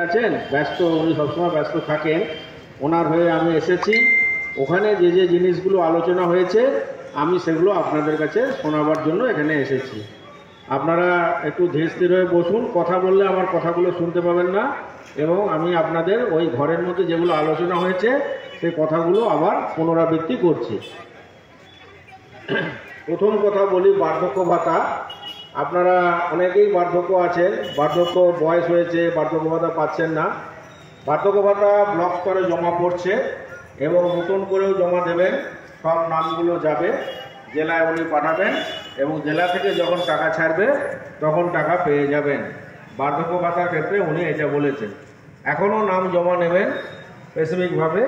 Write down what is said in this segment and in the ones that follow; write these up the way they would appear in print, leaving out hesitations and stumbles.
আছেন ব্যস্ত, উনি সবসময় ব্যস্ত থাকেন। ওনার হয়ে আমি এসেছি। ওখানে যে যে জিনিসগুলো আলোচনা হয়েছে আমি সেগুলো আপনাদের কাছে শোনাবার জন্য এখানে এসেছি। আপনারা একটু ধীর স্থির হয়ে বসুন। কথা বললে আমার কথাগুলো শুনতে পাবেন না, এবং আমি আপনাদের ওই ঘরের মধ্যে যেগুলো আলোচনা হয়েছে সেই কথাগুলো আবার পুনরাবৃত্তি করছি। প্রথম কথা বলি, বার্ধক্য ভাতা। আপনারা অনেকেই বার্ধক্য আছেন, বার্ধক্য বয়স হয়েছে, বার্ধক্য ভাতা পাচ্ছেন না। বার্ধক্য ভাতা ব্লক স্তরে জমা পড়ছে এবং নতুন করেও জমা দেবেন। সব নামগুলো যাবে, জেলায় উনি পাঠাবেন এবং জেলা থেকে যখন টাকা ছাড়বে তখন টাকা পেয়ে যাবেন। বার্ধক্য ভাতার ক্ষেত্রে উনি এটা বলেছেন। এখনও নাম জমা নেবেন স্পেসিফিকভাবে।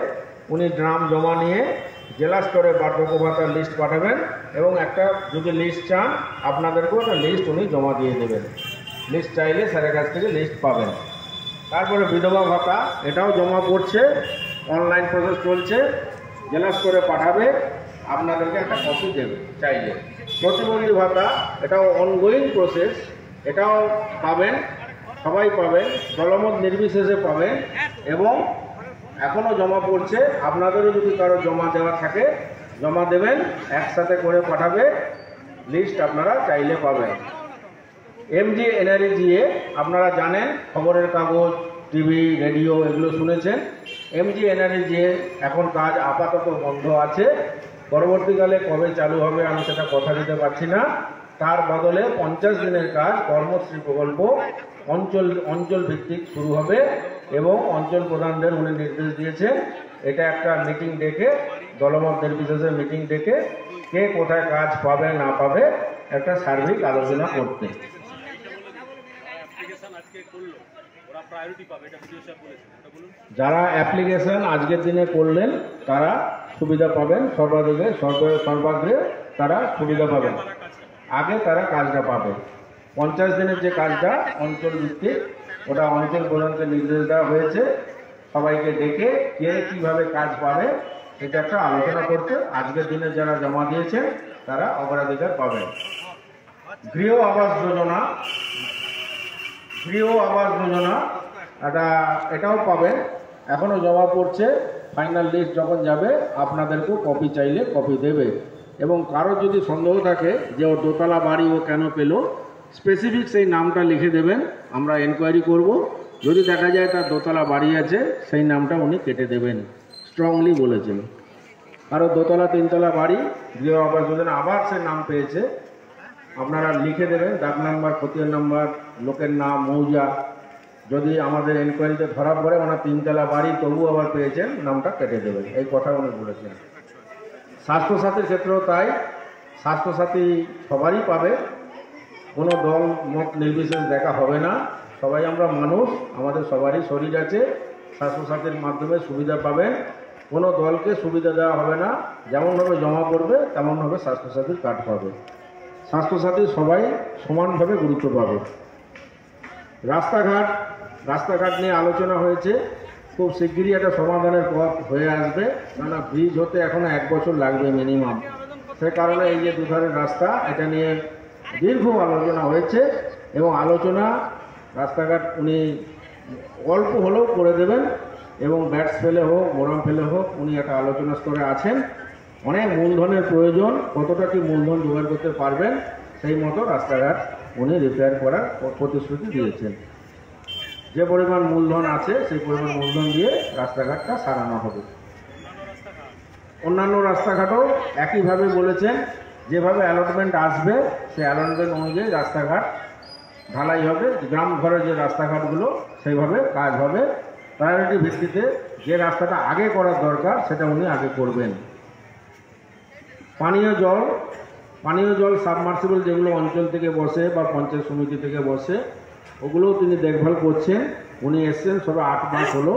উনি নাম জমা নিয়ে জেলা স্তরে বার্ধক্য ভাতার লিস্ট পাঠাবেন এবং একটা যদি লিস্ট চান আপনাদেরকেও একটা লিস্ট উনি জমা দিয়ে দেবেন। লিস্ট চাইলে স্যারের কাছ থেকে লিস্ট পাবেন। তারপরে বিধবা ভাতা, এটাও জমা পড়ছে, অনলাইন প্রসেস চলছে, জেলা স্তরে পাঠাবে, আপনাদেরকে একটা কপি দেবে চাইলে। প্রতিবন্ধী ভাতা, এটাও অনগোয়িং প্রসেস, এটাও পাবেন, সবাই পাবেন, দলমত নির্বিশেষে পাবেন এবং এখনও জমা পড়ছে। আপনাদেরও যদি কারো জমা দেওয়া থাকে জমা দেবেন, একসাথে করে পাঠাবে, লিস্ট আপনারা চাইলে পাবেন। এমজি এনআরইজিএ আপনারা জানেন, খবরের কাগজ, টিভি, রেডিও এগুলো শুনেছেন। এমজি এনআরইজিএ এখন কাজ আপাতত বন্ধ আছে। পরবর্তীকালে কবে চালু হবে আমি সেটা কথা দিতে পারছি না। তার বদলে 50 দিনের কাজ কর্মশ্রী প্রকল্প অঞ্চল ভিত্তিক শুরু হবে এবং অঞ্চল প্রধানদের উনি নির্দেশ দিয়েছেন এটা একটা মিটিং ডেকে, দলমত নির্বিশেষে মিটিং ডেকে কে কোথায় কাজ পাবে না পাবে একটা সার্বিক আলোচনা করতে। যারা অ্যাপ্লিকেশন আজকের দিনে করলেন তারা সুবিধা পাবেন, সর্বাগ্রে তারা সুবিধা পাবেন, আগে তারা কাজটা পাবে। 50 দিনের যে কাজটা অঞ্চল ভিত্তিক, ওটা অঞ্চল প্রধানকে নির্দেশ দেওয়া হয়েছে সবাইকে ডেকে কে কীভাবে কাজ পাবে এটা একটা আলোচনা করতে। আজকের দিনে যারা জমা দিয়েছেন তারা অগ্রাধিকার পাবেন। গৃহ আবাস যোজনা এটাও পাবেন, এখনও জমা পড়ছে। ফাইনাল লিস্ট যখন যাবে আপনাদেরকেও কপি চাইলে কপি দেবে। এবং কারো যদি সন্দেহ থাকে যে ওর দোতলা বাড়ি ও কেন পেল, স্পেসিফিক সেই নামটা লিখে দেবেন, আমরা এনকোয়ারি করব। যদি দেখা যায় তার দোতলা বাড়ি আছে সেই নামটা উনি কেটে দেবেন, স্ট্রংলি বলেছেন। কারো দোতলা তিনতলা বাড়ি গৃহ আবাস যোজনা আবার সে নাম পেয়েছে, আপনারা লিখে দেবেন ডাক নাম্বার, খতিয়ান নাম্বার, লোকের নাম, মৌজা। যদি আমাদের এনকোয়ারিতে ধরা পড়ে ওনার তিনতলা বাড়ি তবু আবার পেয়েছেন, নামটা কেটে দেবেন, এই কথা উনি বলেছেন। স্বাস্থ্যসাথীর ক্ষেত্রেও তাই, স্বাস্থ্যসাথী সবারই পাবে, কোনো দল মত নির্বিশেষ দেখা হবে না। সবাই আমরা মানুষ, আমাদের সবারই শরীর আছে, স্বাস্থ্যসাথীর মাধ্যমে সুবিধা পাবেন। কোনো দলকে সুবিধা দেওয়া হবে না, যেমনভাবে জমা পড়বে তেমনভাবে স্বাস্থ্যসাথীর কার্ড পাবে। স্বাস্থ্যসাথী সবাই সমানভাবে গুরুত্ব পাবে। রাস্তাঘাট নিয়ে আলোচনা হয়েছে, খুব শিগগিরই একটা সমাধানের পথ হয়ে আসবে, কেননা ব্রিজ হতে এখনো 1 বছর লাগবে মিনিমাম। সে কারণে এই যে দুধারের রাস্তা, এটা নিয়ে দীর্ঘ আলোচনা হয়েছে এবং রাস্তাঘাট উনি অল্প হলেও করে দেবেন এবং ব্যাটস ফেলে হোক মোরাম ফেলে হোক উনি একটা আলোচনা স্তরে আছেন। অনেক মূলধনের প্রয়োজন, কতটা কি মূলধন জোগাড় করতে পারবেন সেই মতো রাস্তাঘাট উনি রিপেয়ার করার প্রতিশ্রুতি দিয়েছেন। যে পরিমাণ মূলধন আছে সেই পরিমাণ মূলধন দিয়ে রাস্তাঘাটটা সারানো হবে। অন্যান্য রাস্তাঘাটও একইভাবে বলেছেন, যেভাবে অ্যালটমেন্ট আসবে সেই অ্যালটমেন্ট অনুযায়ী রাস্তাঘাট ঢালাই হবে। গ্রাম ঘরের যে রাস্তাঘাটগুলো সেইভাবে কাজ হবে। প্রায়োরিটি ভিত্তিতে যে রাস্তাটা আগে করার দরকার সেটা উনি আগে করবেন। পানীয় জল সাবমার্সিবল যেগুলো অঞ্চল থেকে বসে বা পঞ্চায়েত সমিতি থেকে বসে ওগুলোও তিনি দেখভাল করছেন। উনি এসছেন সবে 8 মাস হলো।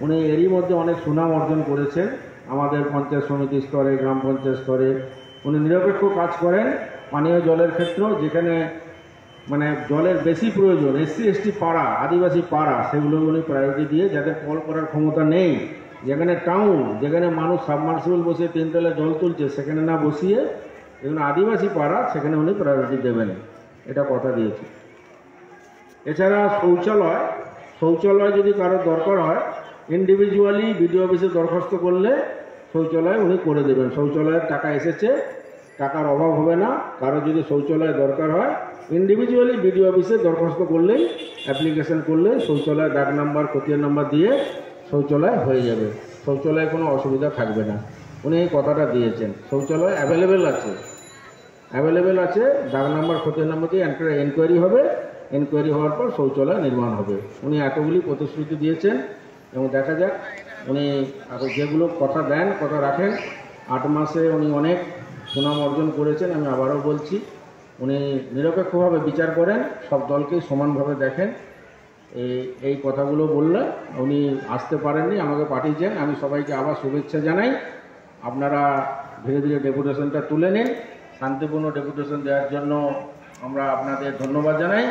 উনি এরই মধ্যে অনেক সুনাম অর্জন করেছেন আমাদের পঞ্চায়েত সমিতি স্তরে, গ্রাম পঞ্চায়েত স্তরে। উনি নিরপেক্ষ কাজ করেন পানীয় জলের ক্ষেত্রেও, যেখানে মানে জলের বেশি প্রয়োজন, SC ST পাড়া, আদিবাসী পাড়া, সেগুলো উনি প্রায়োরিটি দিয়ে, যাদের কল করার ক্ষমতা নেই, যেখানে টাউন, যেখানে মানুষ সাবমার্সিবল বসিয়ে 3 তলায় জল তুলছে সেখানে না বসিয়ে যেখানে আদিবাসী পাড়া সেখানে উনি প্রায়োরিটি দেবেন, এটা কথা দিয়েছে। এছাড়া শৌচালয় যদি কারোর দরকার হয় ইন্ডিভিজুয়ালি বিডিও অফিসে দরখাস্ত করলে শৌচালয় উনি করে দেবেন। শৌচালয়ের টাকা এসেছে, টাকার অভাব হবে না। কারো যদি শৌচালয় দরকার হয় ইন্ডিভিজুয়ালি বিডিও অফিসে দরখাস্ত করলেই, অ্যাপ্লিকেশন করলে শৌচালয় ডাক নাম্বার, খতিয়ান নাম্বার দিয়ে শৌচালয় হয়ে যাবে। শৌচালয়ে কোনো অসুবিধা থাকবে না। উনি এই কথাটা দিয়েছেন। শৌচালয় অ্যাভেলেবেল আছে, ডাক নাম্বার, খতিয়ান নাম্বার দিয়ে এনকোয়ারি হবে, এনকোয়ারি হওয়ার পর শৌচালয় নির্মাণ হবে। উনি এতগুলি প্রতিশ্রুতি দিয়েছেন এবং দেখা যাক উনি যেগুলো কথা দেন, কথা রাখেন। 8 মাসে উনি অনেক সুনাম অর্জন করেছেন। আমি আবারও বলছি, উনি নিরপেক্ষভাবে বিচার করেন, সব দলকেই সমানভাবে দেখেন। এই কথাগুলো বললে উনি আসতে পারেননি, আমাকে পাঠিয়েছেন। আমি সবাইকে আবার শুভেচ্ছা জানাই। আপনারা ধীরে ধীরে ডেপুটেশনটা তুলে নিন। শান্তিপূর্ণ ডেপুটেশন দেওয়ার জন্য আমরা আপনাদের ধন্যবাদ জানাই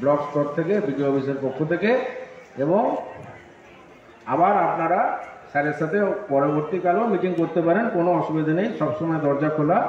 ব্লক স্তর থেকে, বিডিও অফিসের পক্ষ থেকে। এবং আবার আপনারা স্যারের সাথে পরবর্তীকালেও মিটিং করতে পারেন, কোনো অসুবিধা নেই, সবসময় দরজা খোলা।